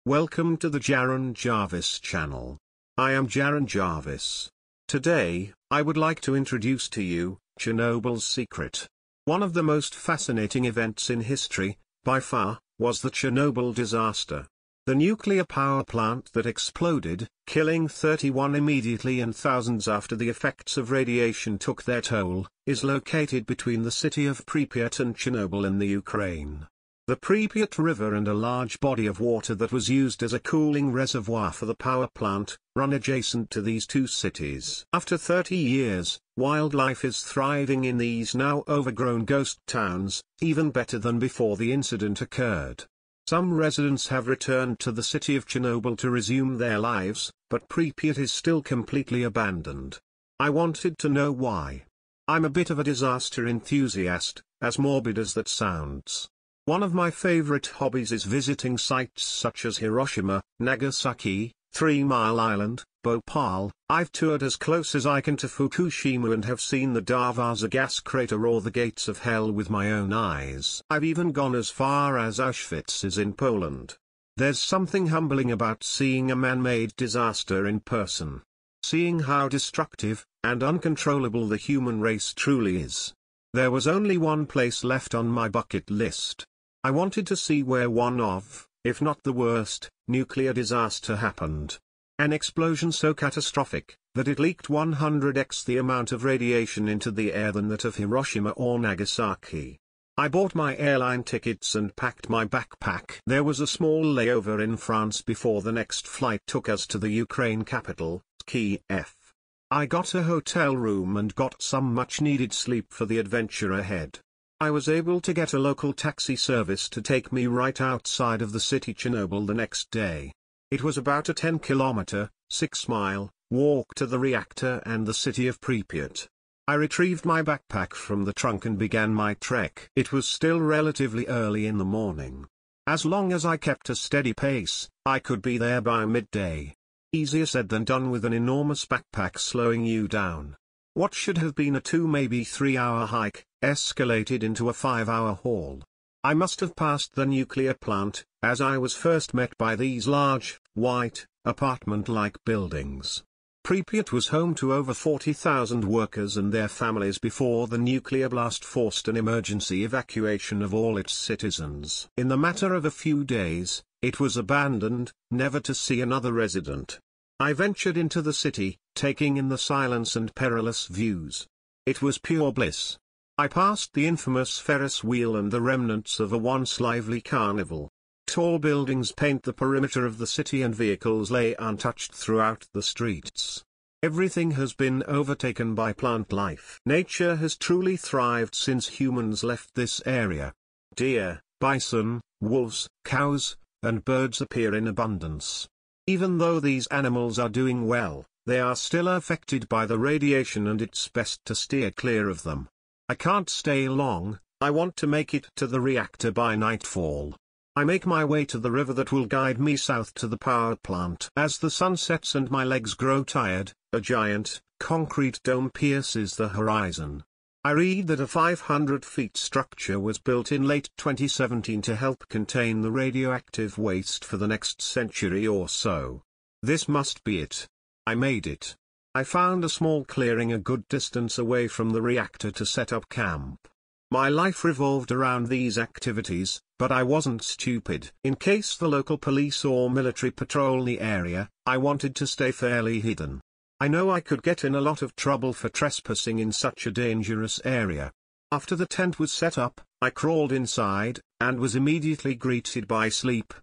Welcome to the Jaron Jarvis channel. I am Jaron Jarvis. Today, I would like to introduce to you, Chernobyl's secret. One of the most fascinating events in history, by far, was the Chernobyl disaster. The nuclear power plant that exploded, killing 31 immediately and thousands after the effects of radiation took their toll, is located between the city of Pripyat and Chernobyl in the Ukraine. The Pripyat River and a large body of water that was used as a cooling reservoir for the power plant, run adjacent to these two cities. After 30 years, wildlife is thriving in these now overgrown ghost towns, even better than before the incident occurred. Some residents have returned to the city of Chernobyl to resume their lives, but Pripyat is still completely abandoned. I wanted to know why. I'm a bit of a disaster enthusiast, as morbid as that sounds. One of my favorite hobbies is visiting sites such as Hiroshima, Nagasaki, 3 Mile Island, Bhopal. I've toured as close as I can to Fukushima and have seen the Darvaza gas crater or the gates of hell with my own eyes. I've even gone as far as Auschwitz is in Poland. There's something humbling about seeing a man-made disaster in person. Seeing how destructive and uncontrollable the human race truly is. There was only one place left on my bucket list. I wanted to see where one of, if not the worst, nuclear disaster happened. An explosion so catastrophic, that it leaked 100x the amount of radiation into the air than that of Hiroshima or Nagasaki. I bought my airline tickets and packed my backpack. There was a small layover in France before the next flight took us to the Ukraine capital, Kiev. I got a hotel room and got some much-needed sleep for the adventure ahead. I was able to get a local taxi service to take me right outside of the city Chernobyl the next day. It was about a 10-kilometer, 6-mile, walk to the reactor and the city of Pripyat. I retrieved my backpack from the trunk and began my trek. It was still relatively early in the morning. As long as I kept a steady pace, I could be there by midday. Easier said than done with an enormous backpack slowing you down. What should have been a 2 maybe 3-hour hike, escalated into a 5-hour haul. I must have passed the nuclear plant, as I was first met by these large, white, apartment-like buildings. Pripyat was home to over 40,000 workers and their families before the nuclear blast forced an emergency evacuation of all its citizens. In the matter of a few days, it was abandoned, never to see another resident. I ventured into the city, taking in the silence and perilous views. It was pure bliss. I passed the infamous Ferris wheel and the remnants of a once lively carnival. Tall buildings paint the perimeter of the city and vehicles lay untouched throughout the streets. Everything has been overtaken by plant life. Nature has truly thrived since humans left this area. Deer, bison, wolves, cows, and birds appear in abundance. Even though these animals are doing well, they are still affected by the radiation and it's best to steer clear of them. I can't stay long, I want to make it to the reactor by nightfall. I make my way to the river that will guide me south to the power plant. As the sun sets and my legs grow tired, a giant, concrete dome pierces the horizon. I read that a 500-feet structure was built in late 2017 to help contain the radioactive waste for the next century or so. This must be it. I made it. I found a small clearing a good distance away from the reactor to set up camp. My life revolved around these activities, but I wasn't stupid. In case the local police or military patrol the area, I wanted to stay fairly hidden. I know I could get in a lot of trouble for trespassing in such a dangerous area. After the tent was set up, I crawled inside, and was immediately greeted by sleep.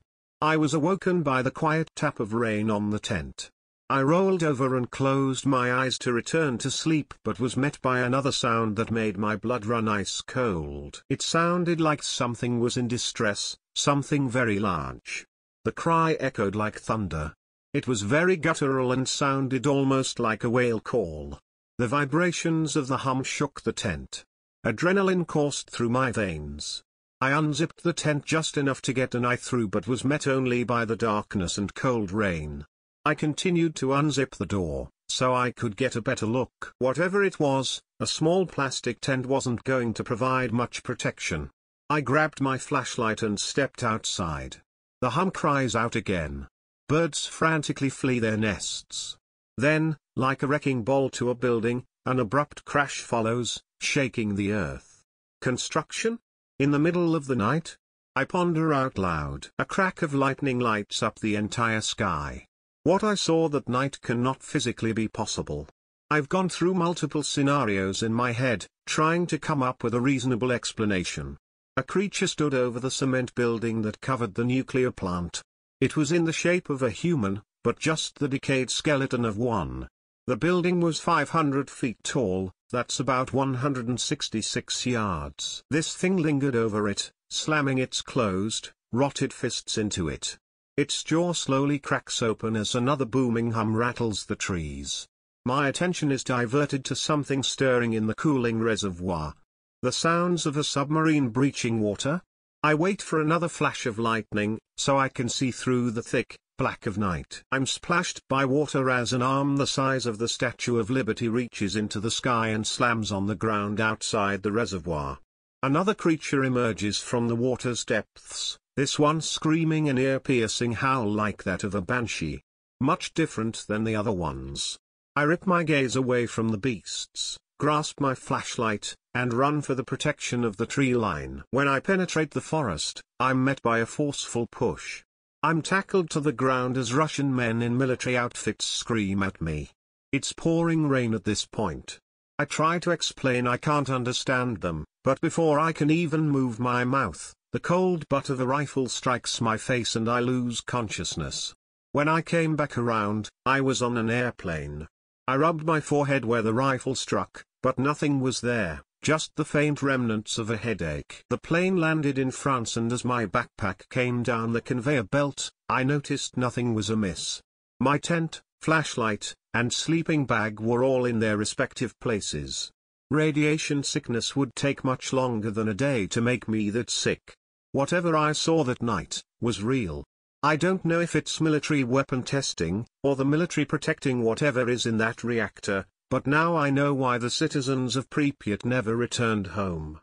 I was awoken by the quiet tap of rain on the tent. I rolled over and closed my eyes to return to sleep but was met by another sound that made my blood run ice cold. It sounded like something was in distress, something very large. The cry echoed like thunder. It was very guttural and sounded almost like a whale call. The vibrations of the hum shook the tent. Adrenaline coursed through my veins. I unzipped the tent just enough to get an eye through but was met only by the darkness and cold rain. I continued to unzip the door, so I could get a better look. Whatever it was, a small plastic tent wasn't going to provide much protection. I grabbed my flashlight and stepped outside. The hum cries out again. Birds frantically flee their nests. Then, like a wrecking ball to a building, an abrupt crash follows, shaking the earth. Construction? In the middle of the night? I ponder out loud. A crack of lightning lights up the entire sky. What I saw that night cannot physically be possible. I've gone through multiple scenarios in my head, trying to come up with a reasonable explanation. A creature stood over the cement building that covered the nuclear plant. It was in the shape of a human, but just the decayed skeleton of one. The building was 500 feet tall, that's about 166 yards. This thing lingered over it, slamming its closed, rotted fists into it. Its jaw slowly cracks open as another booming hum rattles the trees. My attention is diverted to something stirring in the cooling reservoir. The sounds of a submarine breaching water? I wait for another flash of lightning, so I can see through the thick, black of night. I'm splashed by water as an arm the size of the Statue of Liberty reaches into the sky and slams on the ground outside the reservoir. Another creature emerges from the water's depths, this one screaming an ear-piercing howl like that of a banshee. Much different than the other ones. I rip my gaze away from the beasts, grasp my flashlight, and run for the protection of the tree line. When I penetrate the forest, I'm met by a forceful push. I'm tackled to the ground as Russian men in military outfits scream at me. It's pouring rain at this point. I try to explain I can't understand them, but before I can even move my mouth, the cold butt of a rifle strikes my face and I lose consciousness. When I came back around, I was on an airplane. I rubbed my forehead where the rifle struck, but nothing was there, just the faint remnants of a headache. The plane landed in France and as my backpack came down the conveyor belt, I noticed nothing was amiss. My tent, flashlight, and sleeping bag were all in their respective places. Radiation sickness would take much longer than a day to make me that sick. Whatever I saw that night, was real. I don't know if it's military weapon testing, or the military protecting whatever is in that reactor, but now I know why the citizens of Pripyat never returned home.